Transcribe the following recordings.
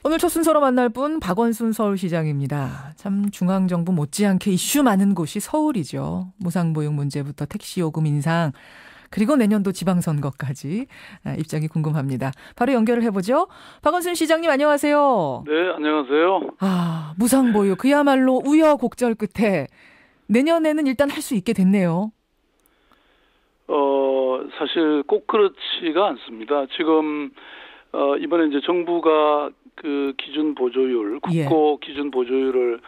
오늘 첫 순서로 만날 분 박원순 서울시장입니다. 참 중앙정부 못지않게 이슈 많은 곳이 서울이죠. 무상보육 문제부터 택시요금 인상 그리고 내년도 지방선거까지 입장이 궁금합니다. 바로 연결을 해보죠. 박원순 시장님 안녕하세요. 네, 안녕하세요. 무상보육 그야말로 우여곡절 끝에 내년에는 일단 할 수 있게 됐네요. 사실 꼭 그렇지가 않습니다. 지금 이번에 이제 정부가 그 기준 보조율, 국고 기준 보조율을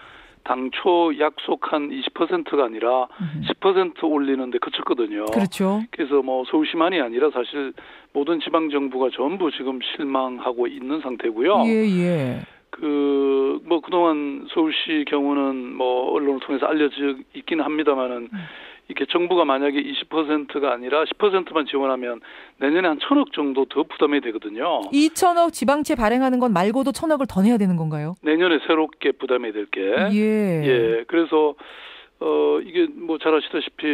당초 약속한 20%가 아니라 10% 올리는데 그쳤거든요. 그렇죠. 그래서 뭐 서울시만이 아니라 사실 모든 지방 정부가 전부 지금 실망하고 있는 상태고요. 예. 뭐 그동안 서울시 경우는 뭐 언론을 통해서 알려져 있기는 합니다만은 이게 정부가 만약에 20%가 아니라 10%만 지원하면 내년에 한 1,000억 정도 더 부담이 되거든요. 2,000억 지방채 발행하는 건 말고도 1,000억을 더 내야 되는 건가요? 내년에 새롭게 부담이 될 게. 예. 그래서 이게 뭐 잘 아시다시피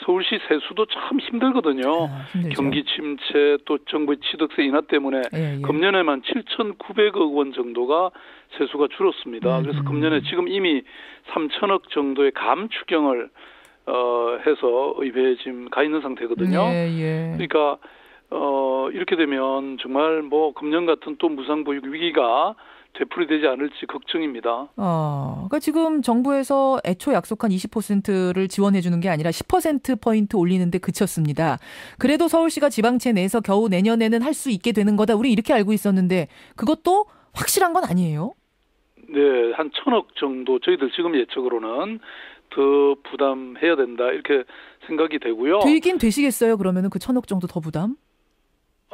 서울시 세수도 참 힘들거든요. 경기 침체 또 정부의 취득세 인하 때문에 금년에만 7,900억 원 정도가 세수가 줄었습니다. 그래서 금년에 지금 이미 3,000억 정도의 감 추경을 해서 의회에 지금 가 있는 상태거든요. 그러니까 이렇게 되면 정말 뭐 금년 같은 또 무상보육 위기가 되풀이되지 않을지 걱정입니다. 그러니까 지금 정부에서 애초 약속한 20%를 지원해 주는 게 아니라 10%포인트 올리는데 그쳤습니다. 그래도 서울시가 지방채 내서 겨우 내년에는 할 수 있게 되는 거다. 우리 이렇게 알고 있었는데 그것도 확실한 건 아니에요? 네, 한 1,000억 정도 저희들 지금 예측으로는 더 부담해야 된다 이렇게 생각이 되고요. 되긴 되시겠어요? 그러면은 그 1,000억 정도 더 부담?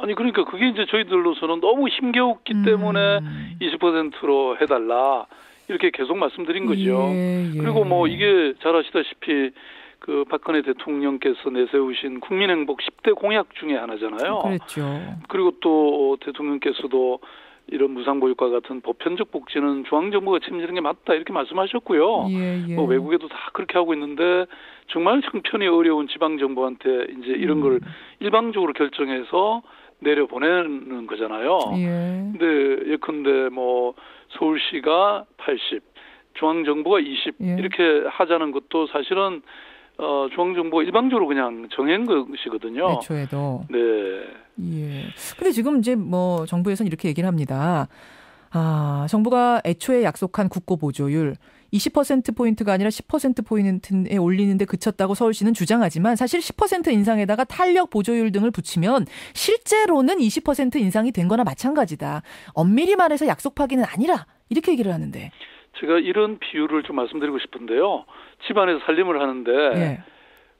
아니 그러니까 그게 이제 저희들로서는 너무 힘겨웠기 때문에 20%로 해달라 이렇게 계속 말씀드린 거죠. 그리고 뭐 이게 잘 아시다시피 그 박근혜 대통령께서 내세우신 국민행복 10대 공약 중에 하나잖아요. 그렇죠. 그리고 또 대통령께서도 이런 무상보육과 같은 보편적 복지는 중앙정부가 책임지는 게 맞다 이렇게 말씀하셨고요. 뭐 외국에도 다 그렇게 하고 있는데 정말 형편이 어려운 지방정부한테 이제 이런 걸 일방적으로 결정해서 내려보내는 거잖아요. 근데 예컨대 뭐 서울시가 80, 중앙정부가 20 이렇게 하자는 것도 사실은 중앙정부가 일방적으로 그냥 정한 것이거든요. 애초에도. 네. 근데 지금 이제 뭐 정부에서는 이렇게 얘기를 합니다. 정부가 애초에 약속한 국고 보조율 20%포인트가 아니라 10%포인트에 올리는데 그쳤다고 서울시는 주장하지만 사실 10% 인상에다가 탄력 보조율 등을 붙이면 실제로는 20% 인상이 된 거나 마찬가지다. 엄밀히 말해서 약속 파기는 아니라 이렇게 얘기를 하는데. 제가 이런 비유를 좀 말씀드리고 싶은데요. 집안에서 살림을 하는데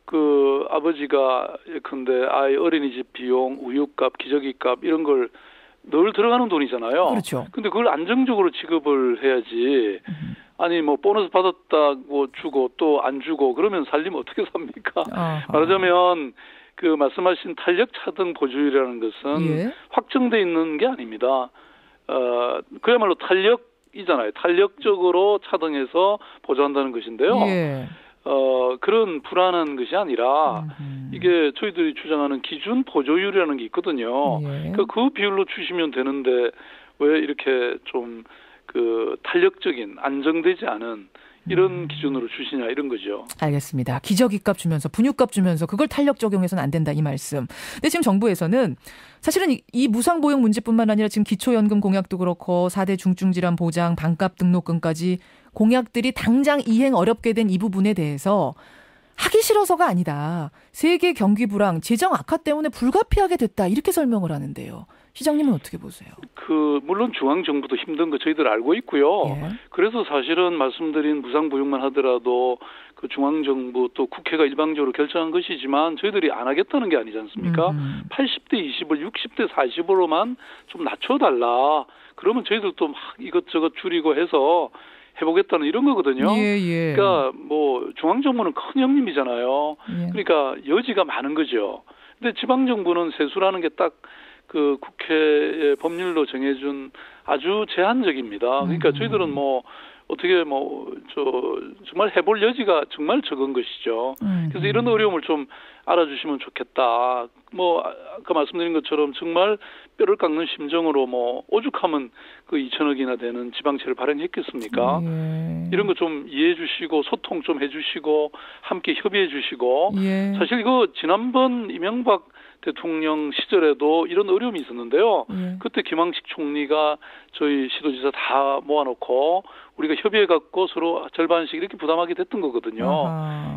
그 아버지가 예컨대 아이 어린이집 비용, 우유값, 기저귀값 이런 걸 늘 들어가는 돈이잖아요. 그렇죠. 근데 그걸 안정적으로 지급을 해야지. 아니 뭐 보너스 받았다고 주고 또 안 주고 그러면 살림 어떻게 삽니까? 말하자면 그 말씀하신 탄력 차등 보조율이라는 것은 확정돼 있는 게 아닙니다. 그야말로 탄력이잖아요. 탄력적으로 차등해서 보조한다는 것인데요. 그런 불안한 것이 아니라 이게 저희들이 주장하는 기준 보조율이라는 게 있거든요. 그러니까 그 비율로 주시면 되는데 왜 이렇게 좀 그 탄력적인 안정되지 않은 이런 기준으로 주시냐 이런 거죠. 알겠습니다. 기저귀값 주면서 분유값 주면서 그걸 탄력 적용해서는 안 된다 이 말씀. 근데 지금 정부에서는 사실은 이 무상보육 문제뿐만 아니라 지금 기초연금 공약도 그렇고 4대 중증질환 보장, 반값 등록금까지 공약들이 당장 이행 어렵게 된 이 부분에 대해서 하기 싫어서가 아니다. 세계 경기 불황, 재정 악화 때문에 불가피하게 됐다. 이렇게 설명을 하는데요. 시장님은 어떻게 보세요? 물론 중앙정부도 힘든 거 저희들 알고 있고요. 그래서 사실은 말씀드린 무상보육만 하더라도 그 중앙정부 또 국회가 일방적으로 결정한 것이지만 저희들이 안 하겠다는 게 아니지 않습니까? 80대 20을 60대 40으로만 좀 낮춰달라. 그러면 저희들도 막 이것저것 줄이고 해서 해보겠다는 이런 거거든요. 그러니까 뭐 중앙정부는 큰 형님이잖아요. 그러니까 여지가 많은 거죠. 근데 지방정부는 세수라는 게 딱 그 국회의 법률로 정해준 아주 제한적입니다. 그러니까 저희들은 뭐 어떻게 정말 해볼 여지가 정말 적은 것이죠. 그래서 이런 어려움을 좀 알아주시면 좋겠다. 아까 말씀드린 것처럼 정말 뼈를 깎는 심정으로 오죽하면 그 2천억이나 되는 지방채를 발행했겠습니까? 이런 거 좀 이해해 주시고 소통 좀 해주시고 함께 협의해 주시고 사실 이거 지난번 이명박 대통령 시절에도 이런 어려움이 있었는데요. 그때 김황식 총리가 저희 시도지사 다 모아놓고 우리가 협의해갖고 서로 절반씩 이렇게 부담하게 됐던 거거든요.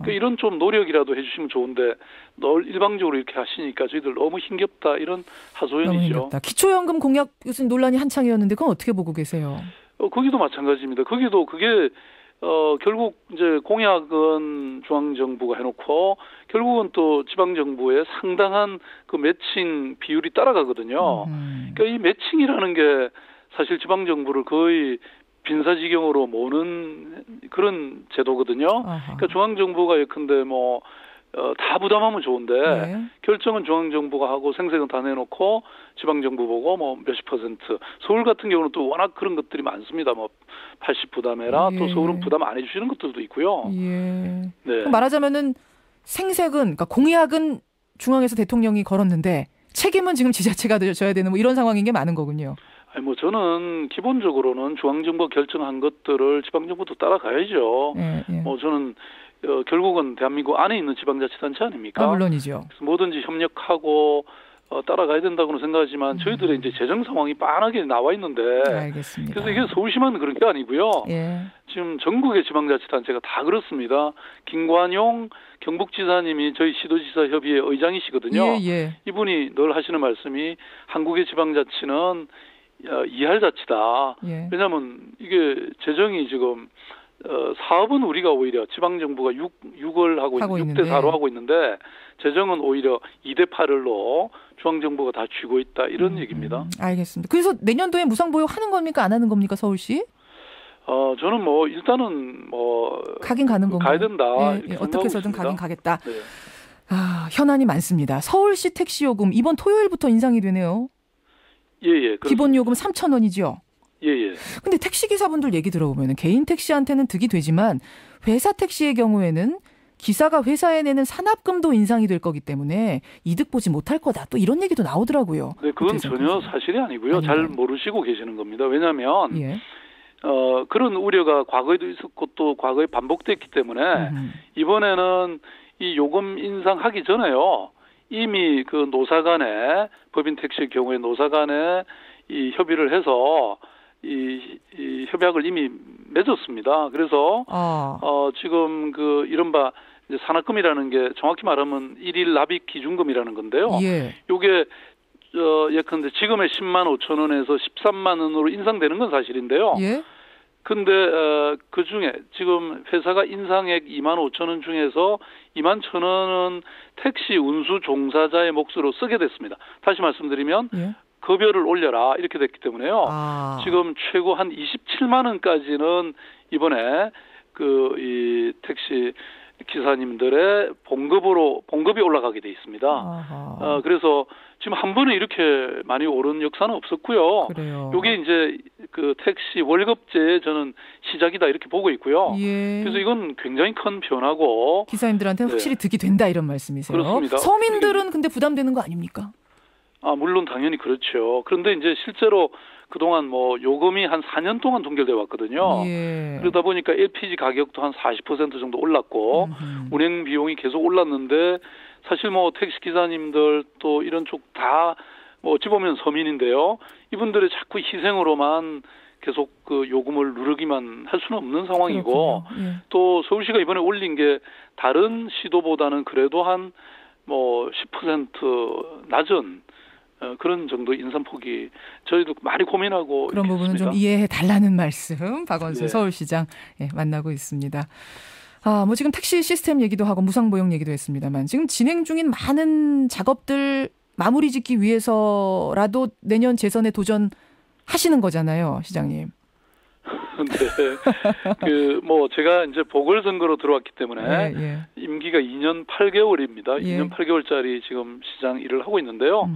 그러니까 이런 좀 노력이라도 해주시면 좋은데 늘 일방적으로 이렇게 하시니까 저희들 너무 힘겹다 이런 하소연이죠. 너무 힘겹다. 기초연금 공약 요즘 논란이 한창이었는데 그건 어떻게 보고 계세요? 거기도 마찬가지입니다. 거기도 그게 결국 이제 공약은 중앙정부가 해놓고 결국은 또 지방정부의 상당한 그 매칭 비율이 따라가거든요. 그러니까 이 매칭이라는 게 사실 지방정부를 거의 빈사지경으로 모는 그런 제도거든요. 그러니까 중앙정부가 예컨대 다 부담하면 좋은데 결정은 중앙정부가 하고 생색은 다 내놓고 지방정부 보고 몇십 %. 서울 같은 경우는 또 워낙 그런 것들이 많습니다. 80 부담해라. 또 서울은 부담 안 해주시는 것들도 있고요. 네. 말하자면은 생색은 그러니까 공약은 중앙에서 대통령이 걸었는데 책임은 지금 지자체가 져야 되는 이런 상황인 게 많은 거군요. 저는 기본적으로는 중앙정부가 결정한 것들을 지방정부도 따라가야죠. 저는 결국은 대한민국 안에 있는 지방자치단체 아닙니까? 물론이죠. 그래서 뭐든지 협력하고 따라가야 된다고는 생각하지만 저희들의 이제 재정 상황이 빤하게 나와 있는데 알겠습니다. 그래서 이게 서울시만 그런 게 아니고요. 지금 전국의 지방자치단체가 다 그렇습니다. 김관용 경북지사님이 저희 시도지사 협의회 의장이시거든요. 이분이 늘 하시는 말씀이 한국의 지방자치는 이할자치다. 왜냐하면 이게 재정이 지금 사업은 우리가 오히려 지방정부가 6을 하고 6대 4로 하고 있는데 재정은 오히려 2대 8로 중앙정부가 다 쥐고 있다 이런 얘기입니다. 알겠습니다. 그래서 내년도에 무상보육 하는 겁니까 안 하는 겁니까 서울시? 저는 일단은 가긴 가는 건가요? 가야 된다. 어떻게 해서든 가긴 가겠다. 네. 현안이 많습니다. 서울시 택시요금 이번 토요일부터 인상이 되네요. 기본 요금 3,000원이죠. 근데 택시기사분들 얘기 들어보면 개인 택시한테는 득이 되지만 회사 택시의 경우에는 기사가 회사에 내는 산업금도 인상이 될 거기 때문에 이득 보지 못할 거다. 또 이런 얘기도 나오더라고요. 네, 그건 전혀 사실이 아니고요. 잘 모르시고 계시는 겁니다. 왜냐하면 그런 우려가 과거에도 있었고 또 과거에 반복됐기 때문에 이번에는 이 요금 인상하기 전에요. 이미 그 노사 간에 법인 택시의 경우에 노사 간에 이 협의를 해서 이 협약을 이미 맺었습니다. 그래서 지금 그 이른바 이제 산학금이라는 게 정확히 말하면 일일 납입 기준금이라는 건데요. 요게 예컨대 지금의 10만 5천 원에서 13만 원으로 인상되는 건 사실인데요. 근데 그 중에 지금 회사가 인상액 2만 5천 원 중에서 2만 1천 원은 택시 운수 종사자의 몫으로 쓰게 됐습니다. 다시 말씀드리면 급여를 올려라 이렇게 됐기 때문에요. 지금 최고 한 27만 원까지는 이번에 이 택시 기사님들의 봉급이 올라가게 돼 있습니다. 그래서 지금 한 번에 이렇게 많이 오른 역사는 없었고요. 이게 이제 그 택시 월급제의 저는 시작이다 이렇게 보고 있고요. 그래서 이건 굉장히 큰 변화고 기사님들한테는 확실히 득이 된다 이런 말씀이세요. 그렇습니다. 서민들은 근데 부담되는 거 아닙니까? 물론 당연히 그렇죠. 그런데 이제 실제로 그동안 요금이 한 4년 동안 동결돼 왔거든요. 그러다 보니까 LPG 가격도 한 40% 정도 올랐고 운행 비용이 계속 올랐는데 사실 택시 기사님들 또 이런 쪽 다 어찌 보면 서민인데요. 이분들의 자꾸 희생으로만 계속 그 요금을 누르기만 할 수는 없는 상황이고 또 서울시가 이번에 올린 게 다른 시도보다는 그래도 한 10% 낮은 그런 정도 인상폭이 저희도 많이 고민하고 그런 부분은 좀 이해해 달라는 말씀 박원순 서울시장 만나고 있습니다. 지금 택시 시스템 얘기도 하고 무상보육 얘기도 했습니다만 지금 진행 중인 많은 작업들 마무리 짓기 위해서라도 내년 재선에 도전하시는 거잖아요, 시장님. 네. 뭐 제가 이제 보궐선거로 들어왔기 때문에 임기가 2년 8개월입니다. 2년 8개월짜리 지금 시장 일을 하고 있는데요.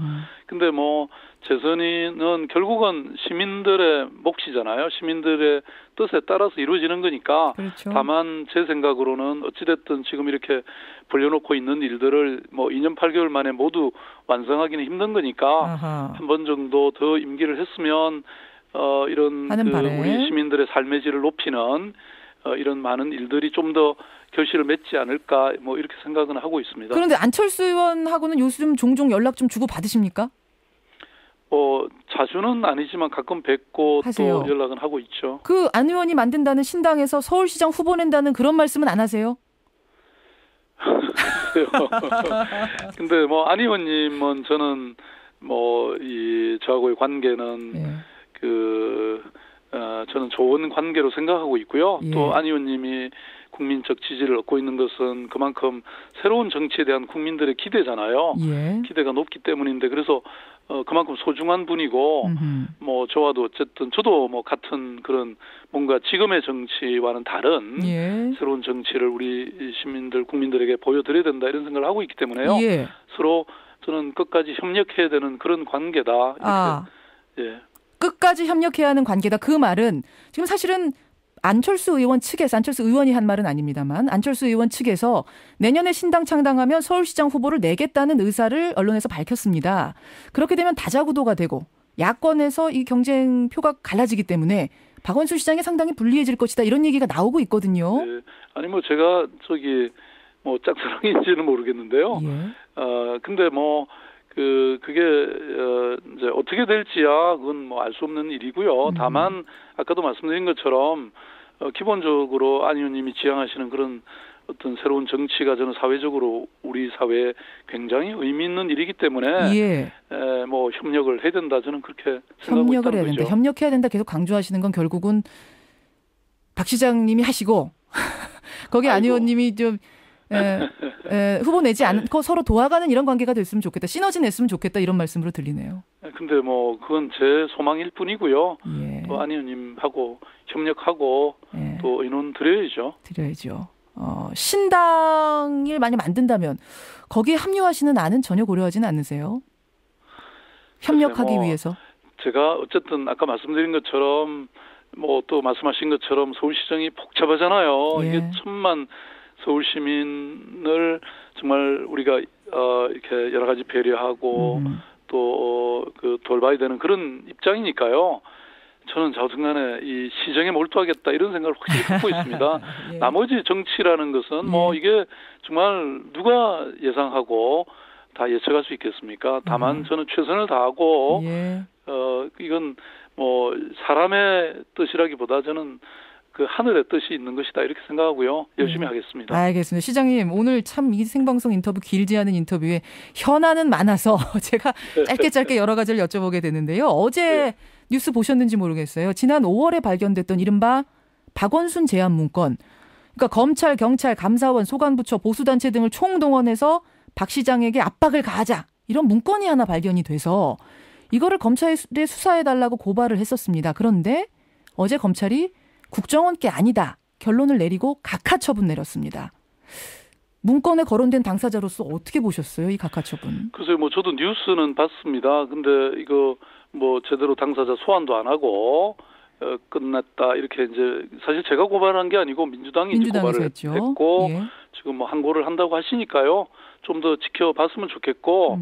근데 뭐 재선은 결국은 시민들의 몫이잖아요. 시민들의 뜻에 따라서 이루어지는 거니까. 그렇죠. 다만 제 생각으로는 어찌됐든 지금 이렇게 벌려놓고 있는 일들을 뭐 2년 8개월 만에 모두 완성하기는 힘든 거니까 한 번 정도 더 임기를 했으면 이런 우리 시민들의 삶의 질을 높이는 이런 많은 일들이 좀 더 결실을 맺지 않을까 뭐 이렇게 생각은 하고 있습니다. 그런데 안철수 의원하고는 요즘 종종 연락 좀 주고 받으십니까? 자주는 아니지만 가끔 뵙고 하세요. 또 연락은 하고 있죠. 그 안 의원이 만든다는 신당에서 서울시장 후보 낸다는 그런 말씀은 안 하세요? 근데 뭐 안 의원님은 저는 뭐 저하고의 관계는 저는 좋은 관계로 생각하고 있고요. 또 안 의원님이 국민적 지지를 얻고 있는 것은 그만큼 새로운 정치에 대한 국민들의 기대잖아요. 기대가 높기 때문인데 그래서 그만큼 소중한 분이고 뭐 저와도 어쨌든 저도 뭐 같은 그런 뭔가 지금의 정치와는 다른 새로운 정치를 우리 시민들 국민들에게 보여드려야 된다 이런 생각을 하고 있기 때문에요. 서로 저는 끝까지 협력해야 되는 그런 관계다. 이렇게 끝까지 협력해야 하는 관계다. 그 말은 지금 사실은 안철수 의원 측에서 안철수 의원이 한 말은 아닙니다만 안철수 의원 측에서 내년에 신당 창당하면 서울시장 후보를 내겠다는 의사를 언론에서 밝혔습니다. 그렇게 되면 다자구도가 되고 야권에서 이 경쟁표가 갈라지기 때문에 박원순 시장이 상당히 불리해질 것이다. 이런 얘기가 나오고 있거든요. 네. 아니 뭐 제가 뭐 짝사랑인지는 모르겠는데요. 근데 뭐 그게 이제 어떻게 될지야 그건 뭐 알 수 없는 일이고요. 다만 아까도 말씀드린 것처럼 기본적으로 안 의원님이 지향하시는 그런 어떤 새로운 정치가 저는 사회적으로 우리 사회에 굉장히 의미 있는 일이기 때문에 뭐 협력을 해야 된다 저는 그렇게 생각하고 협력을 해야 있다는 된다. 거죠. 협력해야 된다 계속 강조하시는 건 결국은 박 시장님이 하시고 거기 안 의원님이 좀 후보 내지 않고 서로 도와가는 이런 관계가 됐으면 좋겠다. 시너지 냈으면 좋겠다. 이런 말씀으로 들리네요. 근데 뭐 그건 제 소망일 뿐이고요. 또 안 의원님하고 협력하고 또 의논 드려야죠. 신당을 많이 만든다면 거기에 합류하시는 안은 전혀 고려하지는 않으세요? 협력하기 위해서? 제가 어쨌든 아까 말씀드린 것처럼 뭐 또 말씀하신 것처럼 서울시정이 복잡하잖아요. 이게 천만 서울 시민을 정말 우리가 이렇게 여러 가지 배려하고 또 그 돌봐야 되는 그런 입장이니까요. 저는 좌우중간에 이 시정에 몰두하겠다 이런 생각을 확실히 갖고 있습니다. 나머지 정치라는 것은 뭐 이게 정말 누가 예상하고 다 예측할 수 있겠습니까? 다만 저는 최선을 다하고 이건 뭐 사람의 뜻이라기보다 저는 그 하늘의 뜻이 있는 것이다 이렇게 생각하고요. 열심히 하겠습니다. 알겠습니다. 시장님 오늘 참 이 생방송 인터뷰 길지 않은 인터뷰에 현안은 많아서 제가 짧게 여러 가지를 여쭤보게 되는데요. 어제 뉴스 보셨는지 모르겠어요. 지난 5월에 발견됐던 이른바 박원순 제안 문건. 그러니까 검찰, 경찰, 감사원, 소관부처, 보수단체 등을 총동원해서 박 시장에게 압박을 가하자. 이런 문건이 하나 발견이 돼서 이거를 검찰에 수사해달라고 고발을 했었습니다. 그런데 어제 검찰이 국정원 게 아니다. 결론을 내리고 각하 처분 내렸습니다. 문건에 거론된 당사자로서 어떻게 보셨어요? 이 각하 처분. 글쎄요. 뭐 저도 뉴스는 봤습니다. 근데 이거 뭐 제대로 당사자 소환도 안 하고 끝났다. 이렇게 이제 사실 제가 고발한 게 아니고 민주당이 고발을 했고 지금 뭐 항고를 한다고 하시니까요. 좀 더 지켜봤으면 좋겠고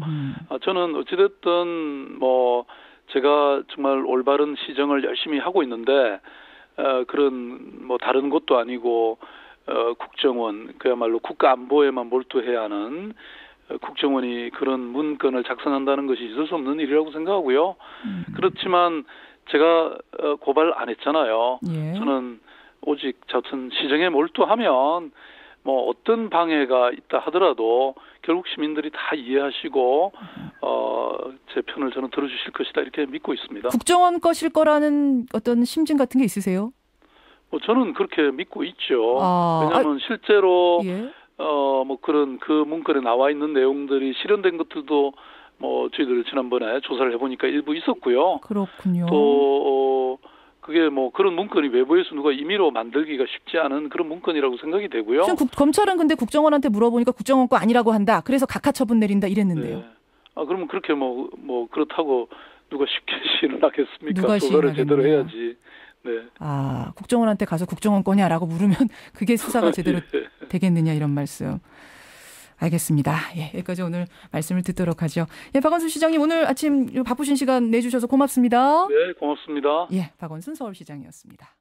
저는 어찌됐든 뭐 제가 정말 올바른 시정을 열심히 하고 있는데 그런 뭐 다른 것도 아니고 국정원 그야말로 국가 안보에만 몰두해야 하는 국정원이 그런 문건을 작성한다는 것이 있을 수 없는 일이라고 생각하고요. 그렇지만 제가 고발 안 했잖아요. 저는 오직 저튼 시정에 몰두하면 뭐 어떤 방해가 있다 하더라도 결국 시민들이 다 이해하시고 제 편을 저는 들어주실 것이다 이렇게 믿고 있습니다. 국정원 것일 거라는 어떤 심증 같은 게 있으세요? 뭐 저는 그렇게 믿고 있죠. 왜냐하면 실제로 뭐 그런 그 문건에 나와 있는 내용들이 실현된 것들도 뭐 저희들 지난번에 조사를 해보니까 일부 있었고요. 그렇군요. 또 그게 뭐 그런 문건이 외부에서 누가 임의로 만들기가 쉽지 않은 그런 문건이라고 생각이 되고요. 지금 검찰은 근데 국정원한테 물어보니까 국정원 거 아니라고 한다. 그래서 각하 처분 내린다 이랬는데요. 네. 그러면 그렇게 뭐 그렇다고 누가 쉽게 시인을 하겠습니까? 누가 그거를 제대로 해야지. 네. 국정원한테 가서 국정원 거냐라고 물으면 그게 수사가 제대로 되겠느냐 이런 말씀. 알겠습니다. 예, 여기까지 오늘 말씀을 듣도록 하죠. 예, 박원순 시장님 오늘 아침 바쁘신 시간 내주셔서 고맙습니다. 네, 고맙습니다. 예, 박원순 서울시장이었습니다.